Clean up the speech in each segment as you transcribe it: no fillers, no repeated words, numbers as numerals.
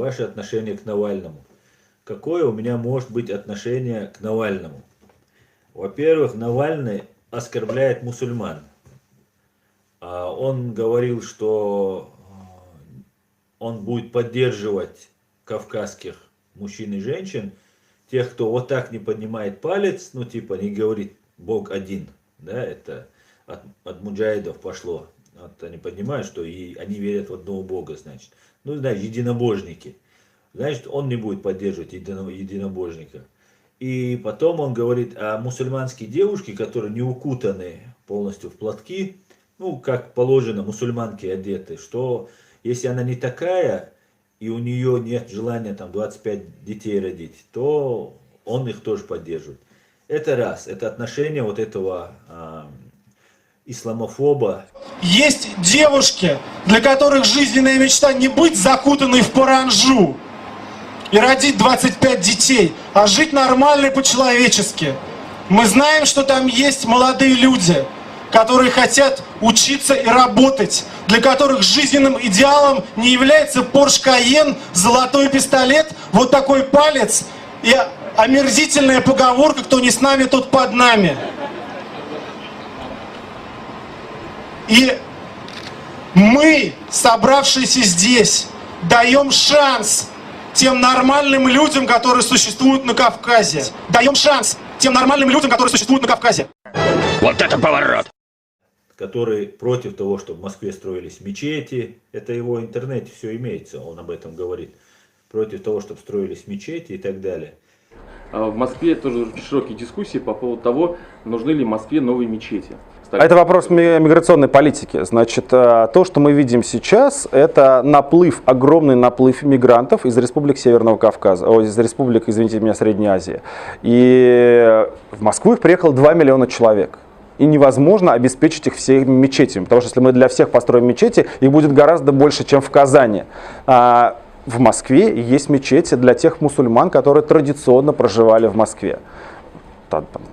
ваше отношение к Навальному. Какое у меня может быть отношение к Навальному? Во-первых, Навальный оскорбляет мусульман. Он говорил, что он будет поддерживать кавказских мужчин и женщин, тех, кто вот так не поднимает палец, ну типа не говорит Бог один, да, это от муджахидов пошло. Вот они понимают, что и они верят в одного Бога, значит. Ну, знаешь, единобожники. Значит, он не будет поддерживать единобожника. И потом он говорит о мусульманские девушки, которые не укутаны полностью в платки, ну, как положено, мусульманки одеты, что если она не такая, и у нее нет желания там 25 детей родить, то он их тоже поддерживает. Это раз, это отношение вот этого исламофоба. Есть девушки, для которых жизненная мечта не быть закутанной в паранжу и родить 25 детей, а жить нормально и по-человечески. Мы знаем, что там есть молодые люди, которые хотят учиться и работать, для которых жизненным идеалом не является Porsche Cayenne, золотой пистолет, вот такой палец и омерзительная поговорка «кто не с нами, тот под нами». И мы, собравшиеся здесь, даем шанс тем нормальным людям, которые существуют на Кавказе. Даем шанс тем нормальным людям, которые существуют на Кавказе. Вот это поворот! Который против того, чтобы в Москве строились мечети. Это его в интернете все имеется, он об этом говорит. Против того, чтобы строились мечети и так далее. В Москве тоже широкие дискуссии по поводу того, нужны ли Москве новые мечети. Это вопрос миграционной политики. Значит, то, что мы видим сейчас, это наплыв, огромный наплыв мигрантов из республик Северного Кавказа, из республик, извините меня, Средней Азии. И в Москву их приехало 2 миллиона человек. И невозможно обеспечить их всеми мечетями, потому что если мы для всех построим мечети, их будет гораздо больше, чем в Казани. В Москве есть мечети для тех мусульман, которые традиционно проживали в Москве.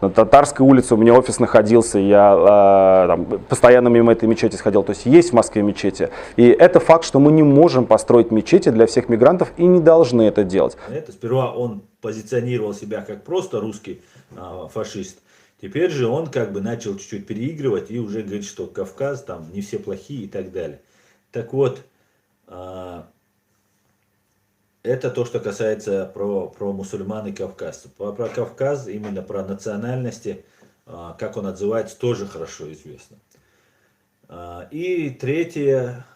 На Татарской улице у меня офис находился, я там, постоянно мимо этой мечети сходил. То есть в Москве мечети. И это факт, что мы не можем построить мечети для всех мигрантов и не должны это делать. Сперва он позиционировал себя как просто русский фашист. Теперь же он как бы начал чуть-чуть переигрывать и уже говорит, что Кавказ там не все плохие и так далее. Так вот, это то, что касается про мусульман и кавказцев. Про Кавказ, именно про национальности, как он отзывается, тоже хорошо известно. И третье,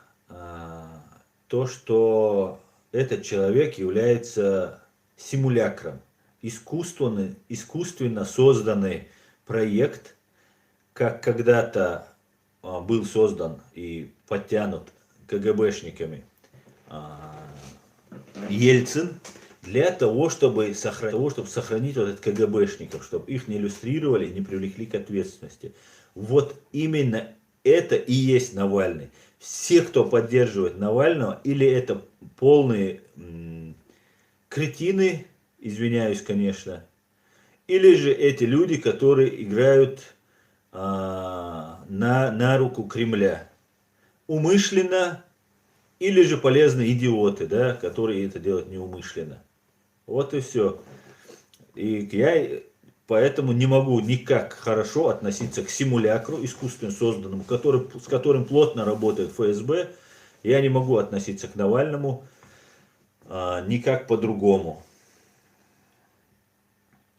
то, что этот человек является симулякром, искусственно созданный проект, как когда-то был создан и подтянут КГБшниками Ельцин, для того, чтобы сохранить вот этот КГБшников, чтобы их не иллюстрировали и не привлекли к ответственности. Вот именно это и есть Навальный. Все, кто поддерживает Навального, или это полные кретины, извиняюсь, конечно, или же эти люди, которые играют на руку Кремля. Умышленно, или же полезные идиоты, да, которые это делают неумышленно. Вот и все. И я поэтому не могу никак хорошо относиться к симулякру, искусственно созданному, с которым плотно работает ФСБ. Я не могу относиться к Навальному никак по-другому.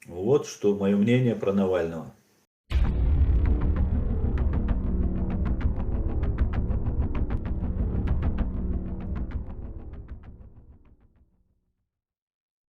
Вот что мое мнение про Навального.